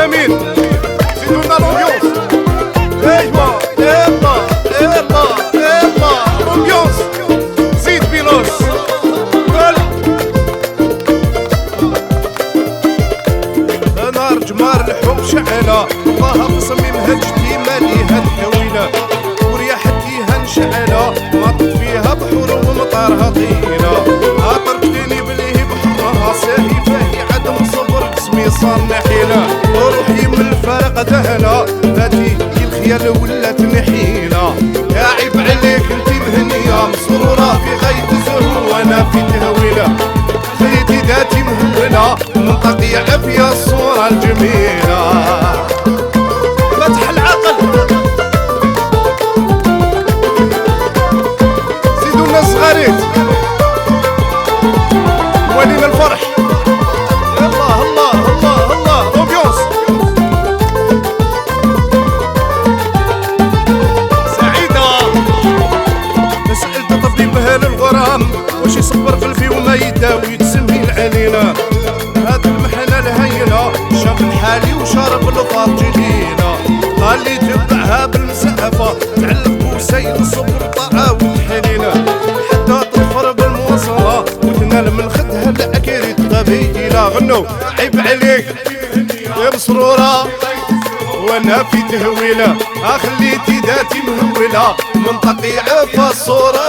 امين زيدونا لومبيونس. ايوا يلا يلا يلا لومبيونس زيد بيلوس قول. نار جمار الحب شعلة الله بصميمها جديمة ليها الكوينة ورياحتيها نشعلة ماطت فيها بحور ومطارها طينة عطرتني بليه بحرها ساهي فاهي عدم صبر جسمي صار نحيلة وروحي من الفرق دهنة ذاتي الخيال ولات نحيلة يا عيب عليك انتي مهنية مسرورة في غاية الزهور وانا في تهويلة خيتي ذاتي مهونة من تقيع فيها الصورة الجميلة فتح العقل زيدونا صغاريت ولينا الفرح الله الله الله الله لومبيونس سعيدة سألت طبيبها للغرام واش يصبر قلبي وما يداوي تسمي علينا هاد المحنة الهينة شاف الحالي وشارب الفرج لينا قال لي تبعها بالمسافة تعلق بوسيل الصبر طاعة والحنينة حتى تظفر بالمواصلة وتنال من خدها الأكيد القبيلة غنو عيب عليك يا مسرورة وانا في تهويلة خليتي ذاتي مهولة من تقيعة فالصورة